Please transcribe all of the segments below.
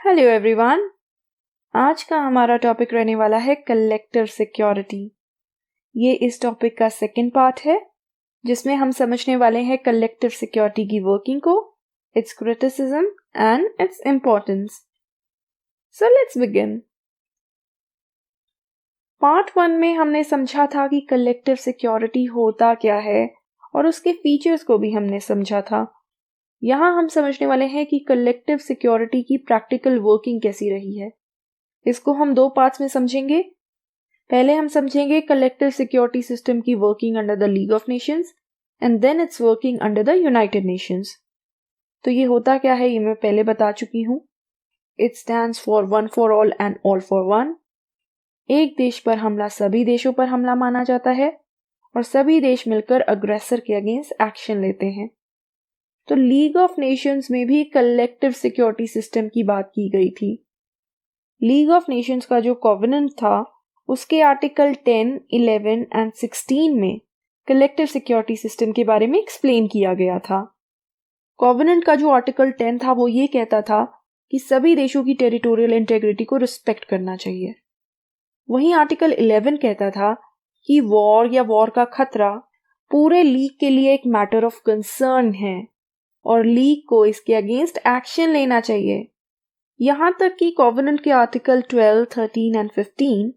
Hello everyone. आज का हमारा टॉपिक रहने वाला है कलेक्टिव सिक्योरिटी। ये इस टॉपिक का सेकंड पार्ट है जिसमें हम समझने वाले हैं कलेक्टिव सिक्योरिटी की वर्किंग को, it's criticism and its importance. So let's begin. Part 1 में हमने समझा था कि कलेक्टिव सिक्योरिटी होता क्या है और उसके फीचर्स को भी हमने समझा था। यहाँ हम समझने वाले हैं कि कलेक्टिव सिक्योरिटी की प्रैक्टिकल वर्किंग कैसी रही है। इसको हम दो पार्ट्स में समझेंगे। पहले हम समझेंगे कलेक्टिव सिक्योरिटी सिस्टम की working under the League of Nations and then it's working under the United Nations. तो ये होता क्या है ये मैं पहले बता चुकी हूँ। It stands for one for all and all for one. एक देश पर हमला सभी देशों पर हमला माना जाता है और सभी देश मिलकर अग्रेसर के अगेंस्ट एक्शन लेते हैं। तो लीग ऑफ नेशंस में भी कलेक्टिव सिक्योरिटी सिस्टम की बात की गई थी। लीग ऑफ नेशंस का जो कॉवेनेंट था उसके आर्टिकल 10, 11 एंड 16 में कलेक्टिव सिक्योरिटी सिस्टम के बारे में एक्सप्लेन किया गया था। कॉवेनेंट का जो आर्टिकल 10 था वो ये कहता था कि सभी देशों की टेरिटोरियल इंटेग्रिटी को रिस्पेक्ट करना चाहिए। वहीं आर्टिकल 11 कहता था कि वॉर या वॉर का खतरा पूरे लीग के लिए एक मैटर ऑफ कंसर्न है और लीग को इसके अगेंस्ट एक्शन लेना चाहिए। यहां तक कि कॉवेनेंट के आर्टिकल 12, 13 एंड 15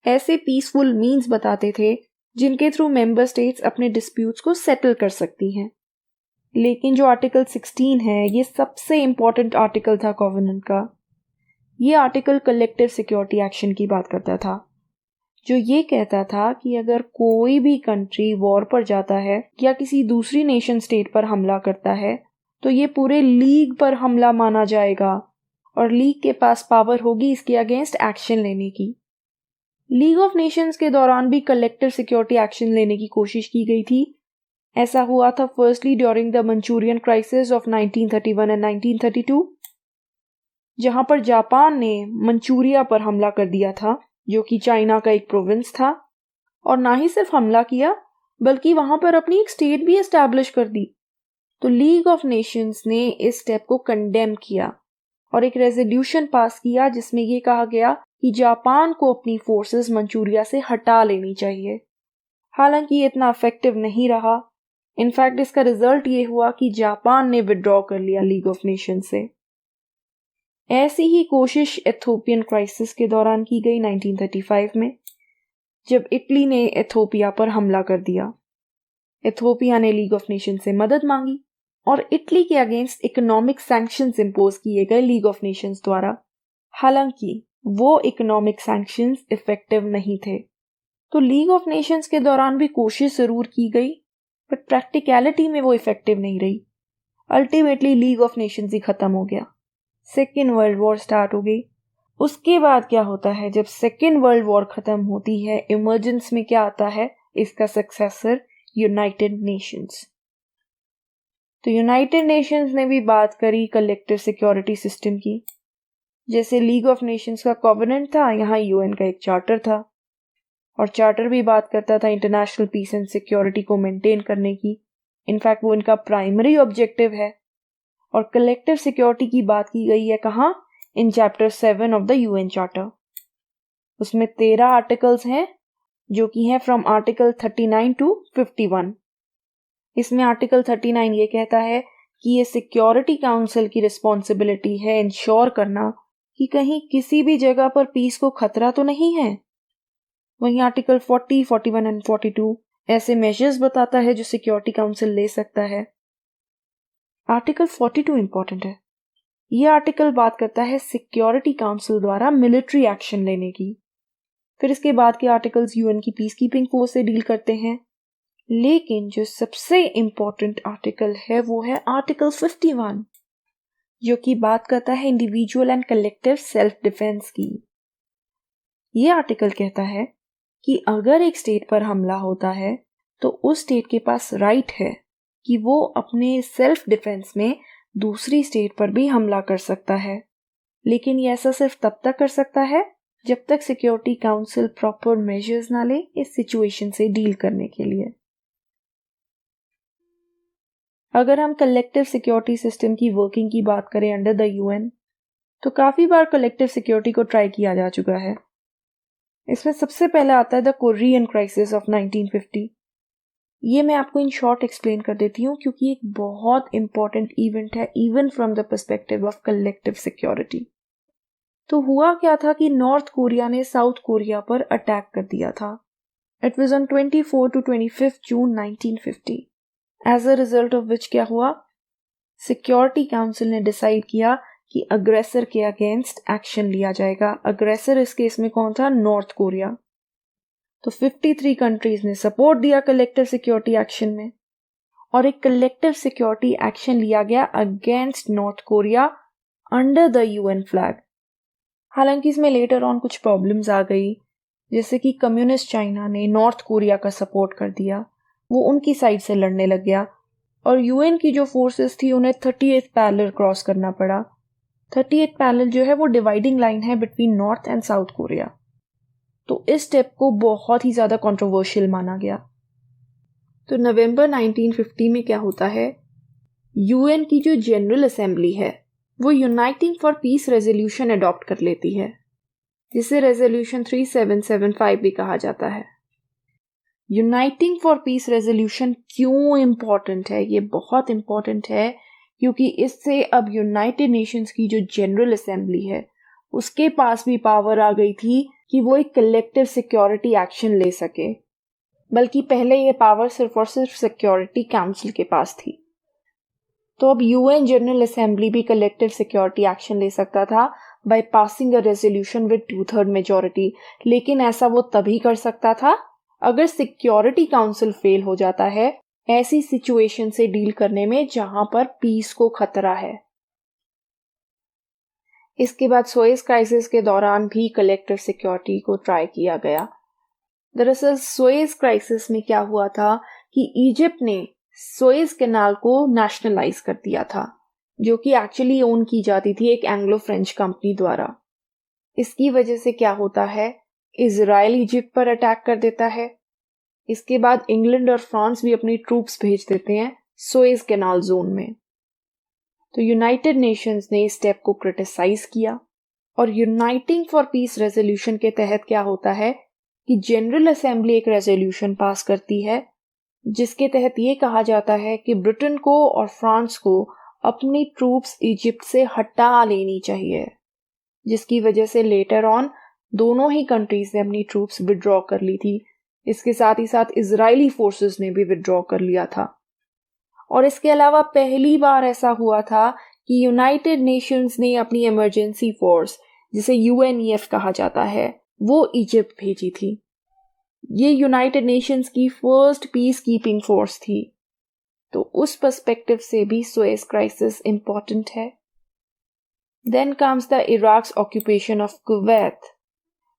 ऐसे पीसफुल मीन्स बताते थे जिनके थ्रू मेंबर स्टेट्स अपने डिस्प्यूट्स को सेटल कर सकती हैं। लेकिन जो आर्टिकल 16 है ये सबसे इंपॉर्टेंट आर्टिकल था कॉवेनेंट का। ये आर्टिकल कलेक्टिव सिक्योरिटी एक्शन की बात करता था, जो ये कहता था कि अगर कोई भी कंट्री वॉर पर जाता है या किसी दूसरी नेशन स्टेट पर हमला करता है तो ये पूरे लीग पर हमला माना जाएगा और लीग के पास पावर होगी इसके अगेंस्ट एक्शन लेने की। लीग ऑफ नेशंस के दौरान भी कलेक्टिव सिक्योरिटी एक्शन लेने की कोशिश की गई थी। ऐसा हुआ था firstly during the Manchurian crisis of 1931 and 1932, जहां पर जापान ने मंचूरिया पर हमला कर दिया था जो कि चाइना का एक प्रोविंस था। और ना ही सिर्फ हमला किया बल्कि वहां पर अपनी एक स्टेट भी एस्टैब्लिश कर दी। तो लीग ऑफ नेशंस ने इस स्टेप को कंडेम किया और एक रेजोल्यूशन पास किया जिसमें यह कहा गया कि जापान को अपनी फोर्सेस मंचूरिया से हटा लेनी चाहिए। हालांकि ये इतना इफेक्टिव नहीं रहा। इनफैक्ट इसका रिजल्ट ये हुआ कि जापान ने विड्रॉ कर लिया लीग ऑफ नेशन से। ऐसी ही कोशिश एथोपियन क्राइसिस के दौरान की गई 1935 में, जब इटली ने एथोपिया पर हमला कर दिया। एथोपिया ने लीग ऑफ नेशन से मदद मांगी और इटली के अगेंस्ट इकोनॉमिक सैंक्शंस इंपोज किए गए लीग ऑफ नेशंस द्वारा। हालांकि वो इकोनॉमिक सैंक्शंस इफेक्टिव नहीं थे। तो लीग ऑफ नेशंस के दौरान भी कोशिश जरूर की गई बट प्रैक्टिकलिटी में वो इफेक्टिव नहीं रही। अल्टीमेटली लीग ऑफ नेशंस ही खत्म हो गया। सेकेंड वर्ल्ड वॉर स्टार्ट हो गई। उसके बाद क्या होता है, जब सेकेंड वर्ल्ड वॉर खत्म होती है इमरजेंस में क्या आता है, इसका सक्सेसर यूनाइटेड नेशंस। तो यूनाइटेड नेशंस ने भी बात करी कलेक्टिव सिक्योरिटी सिस्टम की। जैसे लीग ऑफ नेशंस का कॉवेनेंट था, यहाँ यूएन का एक चार्टर था और चार्टर भी बात करता था इंटरनेशनल पीस एंड सिक्योरिटी को मेंटेन करने की। इनफैक्ट वो इनका प्राइमरी ऑब्जेक्टिव है। और कलेक्टिव सिक्योरिटी की बात की गई है कहाँ, in chapter 7 of the UN charter. उसमें 13 आर्टिकल्स हैं जो कि हैं फ्रॉम आर्टिकल 39 टू 51। इसमें आर्टिकल 39 ये कहता है कि ये सिक्योरिटी काउंसिल की रिस्पॉन्सिबिलिटी है इंश्योर करना कि कहीं किसी भी जगह पर पीस को खतरा तो नहीं है। वहीं आर्टिकल 40, 41 एंड 42 ऐसे मेजर्स बताता है जो सिक्योरिटी काउंसिल ले सकता है। आर्टिकल 42 इंपॉर्टेंट है। यह आर्टिकल बात करता है सिक्योरिटी काउंसिल द्वारा मिलिट्री एक्शन लेने की। फिर इसके बाद के आर्टिकल्स यूएन की पीस कीपिंग फोर्स से डील करते हैं। लेकिन जो सबसे इंपॉर्टेंट आर्टिकल है वो है आर्टिकल 51, जो कि बात करता है individual and collective self defence की। यह आर्टिकल कहता है कि अगर एक स्टेट पर हमला होता है तो उस स्टेट के पास राइट है कि वो अपने सेल्फ डिफेंस में दूसरी स्टेट पर भी हमला कर सकता है। लेकिन ये ऐसा सिर्फ तब तक कर सकता है जब तक सिक्योरिटी काउंसिल प्रॉपर मेजर्स ना ले इस सिचुएशन से डील करने के लिए। अगर हम कलेक्टिव सिक्योरिटी सिस्टम की वर्किंग की बात करें अंडर द यूएन, तो काफ़ी बार कलेक्टिव सिक्योरिटी को ट्राई किया जा चुका है। इसमें सबसे पहले आता है द कोरियन क्राइसिस ऑफ 1950। ये मैं आपको इन शॉर्ट एक्सप्लेन कर देती हूँ क्योंकि एक बहुत इंपॉर्टेंट इवेंट है even from the perspective of collective security. तो हुआ क्या था कि नॉर्थ कोरिया ने साउथ कोरिया पर अटैक कर दिया था। It was on 24 to 25 June 1950। As a result of which क्या हुआ, सिक्योरिटी काउंसिल ने डिसाइड किया कि अग्रेसर के अगेंस्ट एक्शन लिया जाएगा। अग्रेसर इस केस में कौन था, नॉर्थ कोरिया। तो 53 कंट्रीज ने सपोर्ट दिया कलेक्टिव सिक्योरिटी एक्शन में और एक कलेक्टिव सिक्योरिटी एक्शन लिया गया against north Korea under the UN flag. हालांकि इसमें लेटर ऑन कुछ प्रॉब्लम्स आ गई, जैसे कि कम्युनिस्ट चाइना ने नॉर्थ कोरिया का सपोर्ट कर दिया, वो उनकी साइड से लड़ने लग गया और यूएन की जो फोर्सेस थी उन्हें 38th पैरेलल क्रॉस करना पड़ा। 38th पैरेलल जो है वो डिवाइडिंग लाइन है between north and south Korea. तो इस स्टेप को बहुत ही ज़्यादा कंट्रोवर्शियल माना गया। तो नवंबर 1950 में क्या होता है, यूएन की जो जनरल असेंबली है वो uniting for piece resolution adopt कर लेती है, जिसे रेजोल्यूशन 3775 भी कहा जाता है। यूनाइटिंग फॉर पीस रेजोल्यूशन क्यों इम्पॉर्टेंट है, ये बहुत इम्पॉर्टेंट है क्योंकि इससे अब यूनाइटेड नेशंस की जो जनरल असेंबली है उसके पास भी पावर आ गई थी कि वो एक कलेक्टिव सिक्योरिटी एक्शन ले सके, बल्कि पहले ये पावर सिर्फ और सिर्फ सिक्योरिटी काउंसिल के पास थी। तो अब यूएन जनरल असेंबली भी कलेक्टिव सिक्योरिटी एक्शन ले सकता था by passing a resolution with 2/3 majority, लेकिन ऐसा वो तभी कर सकता था अगर सिक्योरिटी काउंसिल फेल हो जाता है ऐसी सिचुएशन से डील करने में जहां पर पीस को खतरा है। इसके बाद सुएज क्राइसिस के दौरान भी कलेक्टिव सिक्योरिटी को ट्राई किया गया। दरअसल सुएज क्राइसिस में क्या हुआ था कि इजिप्ट ने सुएज कैनाल को नेशनलाइज कर दिया था, जो कि एक्चुअली ओन की जाती थी एक एंग्लो फ्रेंच कंपनी द्वारा। इसकी वजह से क्या होता है, इजराइल इजिप्ट पर अटैक कर देता है। इसके बाद इंग्लैंड और फ्रांस भी अपनी ट्रूप्स भेज देते हैं सुएज कैनाल जोन में। तो यूनाइटेड नेशंस ने इस स्टेप को क्रिटिसाइज किया और यूनाइटिंग फॉर पीस रेजोल्यूशन के तहत क्या होता है कि जनरल असेंबली एक रेजोल्यूशन पास करती है जिसके तहत ये कहा जाता है कि ब्रिटेन को और फ्रांस को अपनी ट्रूप्स इजिप्ट से हटा लेनी चाहिए, जिसकी वजह से लेटर ऑन दोनों ही कंट्रीज ने अपनी ट्रूप्स विड्रॉ कर ली थी। इसके साथ ही साथ इजरायली फोर्सेस ने भी विड्रॉ कर लिया था। और इसके अलावा पहली बार ऐसा हुआ था कि यूनाइटेड नेशंस ने अपनी इमरजेंसी फोर्स, जिसे यूएनईएफ कहा जाता है, वो इजिप्ट भेजी थी। ये यूनाइटेड नेशंस की फर्स्ट पीस कीपिंग फोर्स थी। तो उस पर्सपेक्टिव से भी सुएज क्राइसिस इंपॉर्टेंट है। Then comes the Iraq's occupation of Kuwait.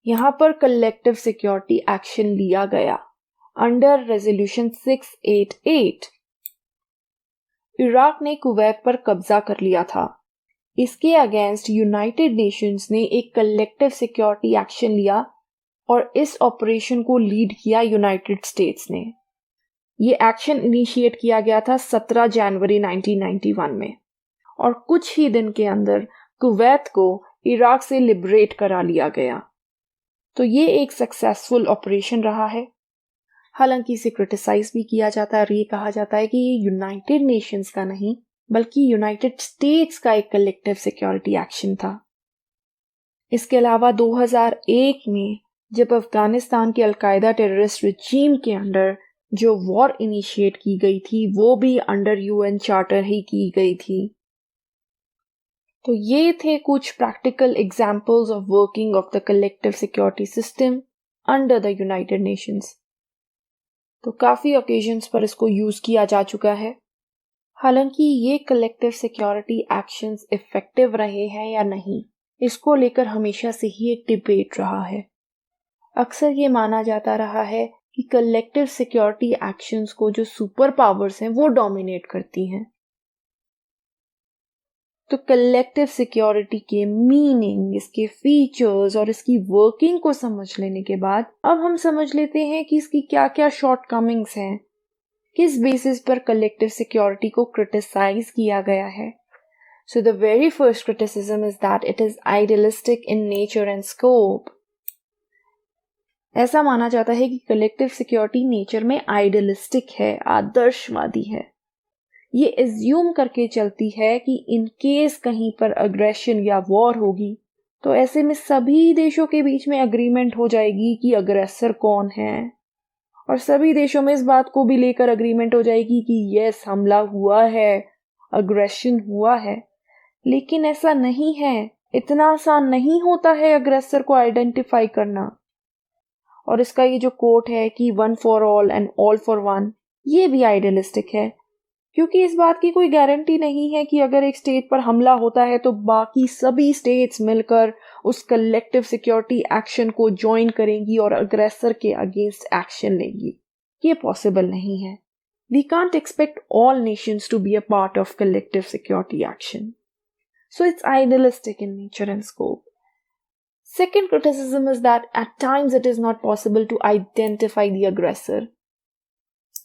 यहां पर कलेक्टिव सिक्योरिटी एक्शन लिया गया अंडर रेजोल्यूशन 688। इराक ने कुवैत पर कब्जा कर लिया था। इसके अगेंस्ट यूनाइटेड नेशंस ने एक कलेक्टिव सिक्योरिटी एक्शन लिया और इस ऑपरेशन को लीड किया यूनाइटेड स्टेट्स ने। ये एक्शन इनिशिएट किया गया था 17 जनवरी 1991 में और कुछ ही दिन के अंदर कुवैत को इराक से लिबरेट करा लिया गया। तो ये एक सक्सेसफुल ऑपरेशन रहा है। हालांकि इसे क्रिटिसाइज भी किया जाता है और ये कहा जाता है कि ये यूनाइटेड नेशंस का नहीं बल्कि यूनाइटेड स्टेट्स का एक कलेक्टिव सिक्योरिटी एक्शन था। इसके अलावा 2001 में जब अफगानिस्तान के अलकायदा टेररिस्ट रिजीम के अंडर जो वॉर इनिशिएट की गई थी वो भी अंडर यूएन चार्टर ही की गई थी। तो ये थे कुछ practical examples of working of the collective security system under the United Nations. तो काफी ओकेजन्स पर इसको यूज किया जा चुका है। हालांकि ये कलेक्टिव सिक्योरिटी एक्शंस इफेक्टिव रहे हैं या नहीं, इसको लेकर हमेशा से ही एक डिबेट रहा है। अक्सर ये माना जाता रहा है कि कलेक्टिव सिक्योरिटी एक्शंस को जो सुपर पावर्स हैं वो डोमिनेट करती हैं। तो कलेक्टिव सिक्योरिटी के मीनिंग, इसके फीचर्स और इसकी वर्किंग को समझ लेने के बाद अब हम समझ लेते हैं कि इसकी क्या क्या शॉर्टकमिंग्स हैं, किस बेसिस पर कलेक्टिव सिक्योरिटी को क्रिटिसाइज किया गया है। So the very first criticism is that it is idealistic in nature and scope. ऐसा माना जाता है कि कलेक्टिव सिक्योरिटी नेचर में आइडियलिस्टिक है, आदर्शवादी है। ये एज्यूम करके चलती है कि इन केस कहीं पर अग्रेशन या वॉर होगी तो ऐसे में सभी देशों के बीच में अग्रीमेंट हो जाएगी कि अग्रेसर कौन है, और सभी देशों में इस बात को भी लेकर अग्रीमेंट हो जाएगी कि यस, हमला हुआ है, अग्रेशन हुआ है। लेकिन ऐसा नहीं है, इतना आसान नहीं होता है अग्रेसर को आइडेंटिफाई करना। और इसका ये जो कोट है कि one for all and all for one, ये भी आइडियलिस्टिक है, क्योंकि इस बात की कोई गारंटी नहीं है कि अगर एक स्टेट पर हमला होता है तो बाकी सभी स्टेट्स मिलकर उस कलेक्टिव सिक्योरिटी एक्शन को ज्वाइन करेंगी और अग्रेसर के अगेंस्ट एक्शन लेंगी। ये पॉसिबल नहीं है। We can't expect all nations to be a part of collective security action. So it's idealistic in nature and scope. Second criticism is that at times it is not possible to identify the aggressor.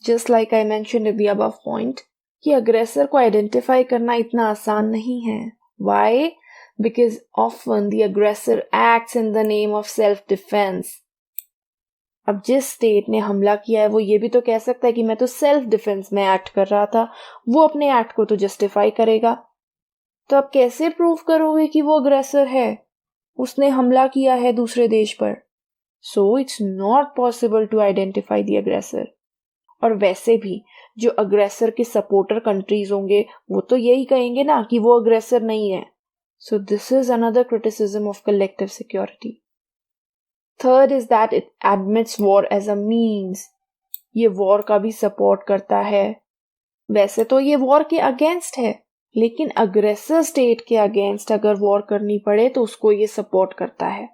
Just like I mentioned in the above point, कि aggressor को identify करना इतना आसान नहीं है. Why? Because often the aggressor acts in the name of self-defense. अब जिस state ने हमला किया है वो ये भी तो कह सकता है कि मैं तो सेल्फ डिफेंस में एक्ट कर रहा था, वो अपने एक्ट को तो जस्टिफाई करेगा। तो आप कैसे प्रूव करोगे कि वो अग्रेसर है? उसने हमला किया है दूसरे देश पर। So it's not possible to identify the aggressor. और वैसे भी जो अग्रेसर के सपोर्टर कंट्रीज होंगे वो तो यही कहेंगे ना कि वो अग्रेसर नहीं है। So this is another criticism of collective security. Third is that it admits war as a means. ये वॉर का भी सपोर्ट करता है। वैसे तो ये वॉर के अगेंस्ट है, लेकिन अग्रेसर स्टेट के अगेंस्ट अगर वॉर करनी पड़े तो उसको ये सपोर्ट करता है।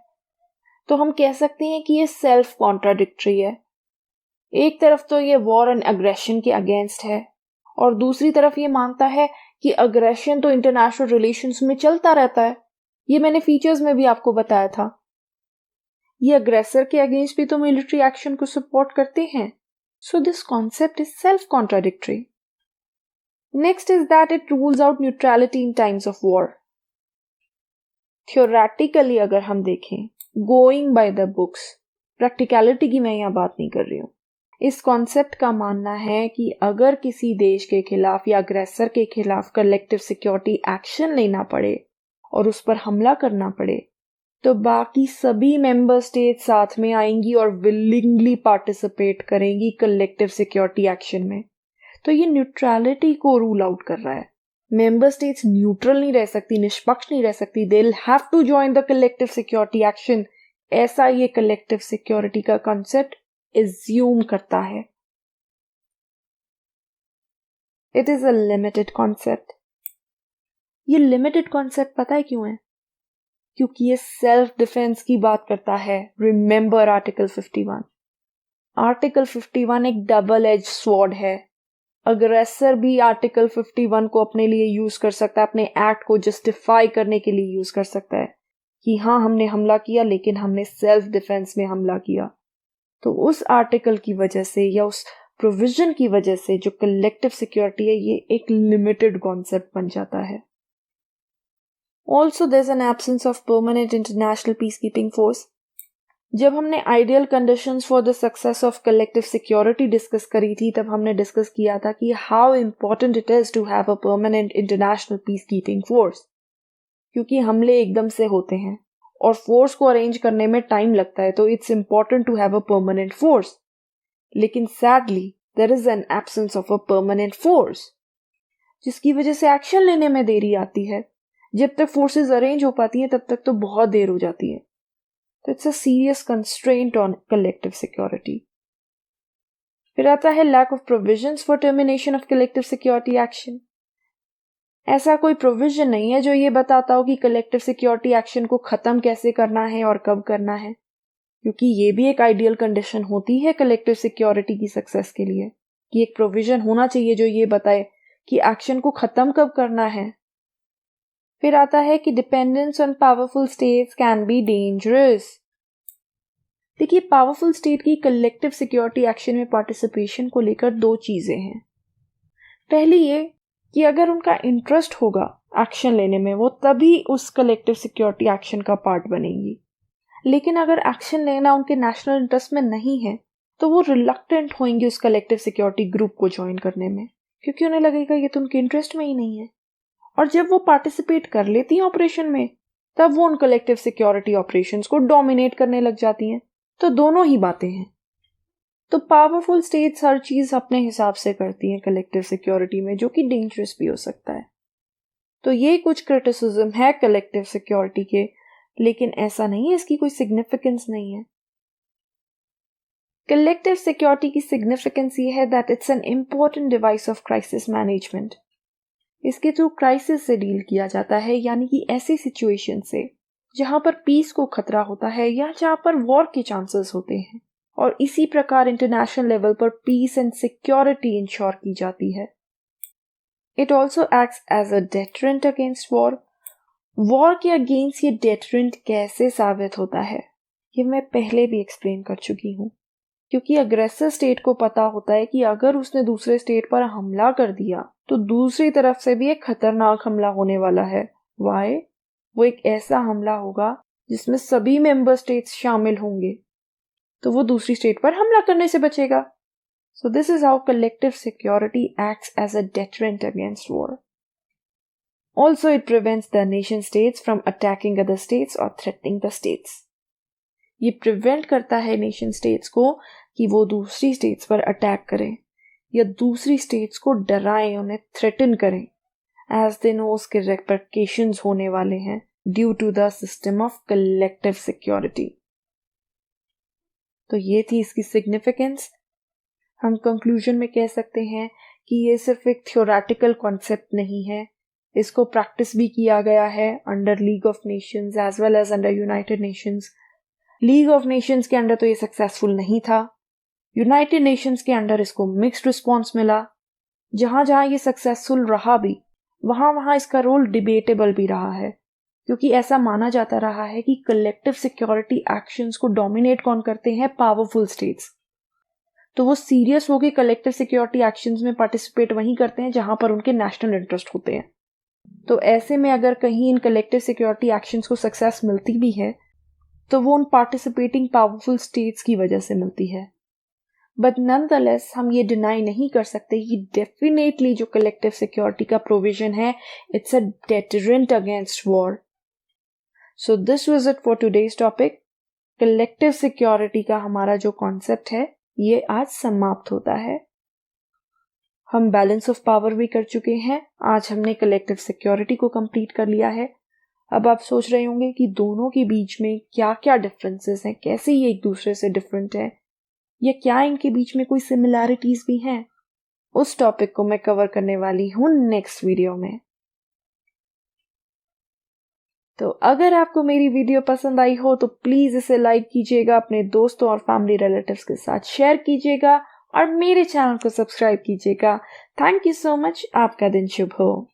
तो हम कह सकते हैं कि ये सेल्फ कॉन्ट्राडिक्टरी है। एक तरफ तो ये वॉर एंड अग्रेशन के अगेंस्ट है और दूसरी तरफ ये मानता है कि अग्रेशन तो इंटरनेशनल रिलेशंस में चलता रहता है। ये मैंने फीचर्स में भी आपको बताया था। ये अग्रेसर के अगेंस्ट भी तो मिलिट्री एक्शन को सपोर्ट करते हैं। So this concept is self contradictory. Next is that it rules out neutrality in times of war. Theoretically अगर हम देखें, going by the books, practicality की मैं यहाँ बात नहीं कर रही हूँ, इस कॉन्सेप्ट का मानना है कि अगर किसी देश के खिलाफ या अग्रेसर के खिलाफ कलेक्टिव सिक्योरिटी एक्शन लेना पड़े और उस पर हमला करना पड़े तो बाकी सभी मेंबर स्टेट साथ में आएंगी और विलिंगली पार्टिसिपेट करेंगी कलेक्टिव सिक्योरिटी एक्शन में। तो ये न्यूट्रलिटी को रूल आउट कर रहा है। मेंबर स्टेट्स न्यूट्रल नहीं रह सकती, निष्पक्ष नहीं रह सकती। They will have to join the collective security action. ऐसा ये कलेक्टिव सिक्योरिटी का कॉन्सेप्ट एज्यूम करता है। It is a limited concept. ये लिमिटेड कॉन्सेप्ट पता है क्यों है? क्योंकि ये सेल्फ डिफेंस की बात करता है। Remember article 51। आर्टिकल 51 एक डबल एज स्वॉर्ड है। अग्रेसर भी आर्टिकल 51 को अपने लिए यूज कर सकता है, अपने एक्ट को जस्टिफाई करने के लिए यूज कर सकता है कि हाँ, हमने हमला किया लेकिन हमने सेल्फ डिफेंस में हमला किया। तो उस आर्टिकल की वजह से या उस प्रोविजन की वजह से जो कलेक्टिव सिक्योरिटी है ये एक लिमिटेड कॉन्सेप्ट बन जाता है। Also, there's an absence of permanent international peacekeeping force. जब हमने ideal conditions for the success of collective security discuss करी थी तब हमने डिस्कस किया था कि how important it is to have a permanent international peacekeeping force. क्योंकि हमले एकदम से होते हैं और फोर्स को अरेंज करने में टाइम लगता है, तो it's important to have a permanent force. लेकिन sadly, there is an absence of a permanent force, जिसकी वजह से एक्शन लेने में देरी आती है। जब तक फोर्सेस अरेंज हो पाती हैं तब तक तो बहुत देर हो जाती है। तो it's a serious constraint on collective security. फिर आता है lack of provisions for termination of collective security action. ऐसा कोई प्रोविजन नहीं है जो ये बताता हो कि कलेक्टिव सिक्योरिटी एक्शन को खत्म कैसे करना है और कब करना है, क्योंकि ये भी एक आइडियल कंडीशन होती है कलेक्टिव सिक्योरिटी की सक्सेस के लिए कि एक प्रोविजन होना चाहिए जो ये बताए कि एक्शन को खत्म कब करना है। फिर आता है कि dependence on powerful states can be dangerous. देखिए, पावरफुल स्टेट की कलेक्टिव सिक्योरिटी एक्शन में पार्टिसिपेशन को लेकर दो चीजें हैं। पहली ये कि अगर उनका इंटरेस्ट होगा एक्शन लेने में, वो तभी उस कलेक्टिव सिक्योरिटी एक्शन का पार्ट बनेंगी। लेकिन अगर एक्शन लेना उनके नेशनल इंटरेस्ट में नहीं है तो वो रिलक्टेंट होंगे उस कलेक्टिव सिक्योरिटी ग्रुप को ज्वाइन करने में, क्योंकि उन्हें लगेगा ये तो उनके इंटरेस्ट में ही नहीं है। और जब वो पार्टिसिपेट कर लेती हैं ऑपरेशन में, तब वो उन कलेक्टिव सिक्योरिटी ऑपरेशंस को डोमिनेट करने लग जाती हैं। तो दोनों ही बातें हैं। तो पावरफुल स्टेट्स हर चीज अपने हिसाब से करती हैं कलेक्टिव सिक्योरिटी में, जो कि डेंजरस भी हो सकता है। तो ये कुछ क्रिटिसिज्म है कलेक्टिव सिक्योरिटी के, लेकिन ऐसा नहीं है इसकी कोई सिग्निफिकेंस नहीं है। कलेक्टिव सिक्योरिटी की सिग्निफिकेंस ये है that it's an important device of crisis management. इसके थ्रू क्राइसिस से डील किया जाता है, यानी कि ऐसी सिचुएशन से जहां पर पीस को खतरा होता है या जहां पर वॉर के चांसेस होते हैं, और इसी प्रकार इंटरनेशनल लेवल पर पीस एंड सिक्योरिटी इंश्योर की जाती है। It also acts as a deterrent against war. War के अगेंस्ट ये डेटरेंट कैसे साबित होता है, ये मैं पहले भी एक्सप्लेन कर चुकी हूँ। क्योंकि अग्रेसर स्टेट को पता होता है कि अगर उसने दूसरे स्टेट पर हमला कर दिया तो दूसरी तरफ से भी एक खतरनाक हमला होने वाला है। वाई? वो एक ऐसा हमला होगा जिसमें सभी मेंबर स्टेट्स शामिल होंगे, तो वो दूसरी स्टेट पर हमला करने से बचेगा। So this is how collective security acts as a deterrent against war. Also, it prevents the nation states from attacking other states or threatening the states. ये प्रिवेंट करता है नेशन स्टेट्स को कि वो दूसरी स्टेट्स पर अटैक करें या दूसरी स्टेट्स को डराएं, उन्हें थ्रेटन करें, एज दे नो उसके रेपरकेशंस होने वाले हैं due to the system of collective security. तो ये थी इसकी सिग्निफिकेंस। हम कंक्लूजन में कह सकते हैं कि ये सिर्फ एक थ्योरेटिकल कॉन्सेप्ट नहीं है, इसको प्रैक्टिस भी किया गया है under League of Nations as well as under United Nations. League of Nations के अंडर तो ये सक्सेसफुल नहीं था, यूनाइटेड नेशंस के अंडर इसको मिक्स्ड रिस्पॉन्स मिला। जहां जहां ये सक्सेसफुल रहा भी, वहां वहां इसका रोल डिबेटेबल भी रहा है, क्योंकि ऐसा माना जाता रहा है कि कलेक्टिव सिक्योरिटी एक्शंस को डोमिनेट कौन करते हैं? Powerful states. तो वो सीरियस होकर कलेक्टिव सिक्योरिटी एक्शंस में पार्टिसिपेट वहीं करते हैं जहां पर उनके नेशनल इंटरेस्ट होते हैं। तो ऐसे में अगर कहीं इन कलेक्टिव सिक्योरिटी एक्शंस को सक्सेस मिलती भी है तो वो उन पार्टिसिपेटिंग पावरफुल स्टेट्स की वजह से मिलती है। बट नॉनदलेस हम ये डिनाई नहीं कर सकते कि डेफिनेटली जो कलेक्टिव सिक्योरिटी का प्रोविजन है, it's a deterrent against war. So this was it for today's topic. Collective security का हमारा जो कॉन्सेप्ट है ये आज समाप्त होता है। हम बैलेंस ऑफ पावर भी कर चुके हैं, आज हमने कलेक्टिव सिक्योरिटी को कंप्लीट कर लिया है। अब आप सोच रहे होंगे कि दोनों के बीच में क्या क्या डिफरेंसेस हैं, कैसे ये एक दूसरे से डिफरेंट है, या क्या इनके बीच में कोई सिमिलैरिटीज भी हैं। उस टॉपिक को मैं कवर करने वाली हूँ नेक्स्ट वीडियो में। तो अगर आपको मेरी वीडियो पसंद आई हो तो प्लीज इसे लाइक कीजिएगा, अपने दोस्तों और फैमिली रिलेटिव्स के साथ शेयर कीजिएगा और मेरे चैनल को सब्सक्राइब कीजिएगा। Thank you so much. आपका दिन शुभ हो।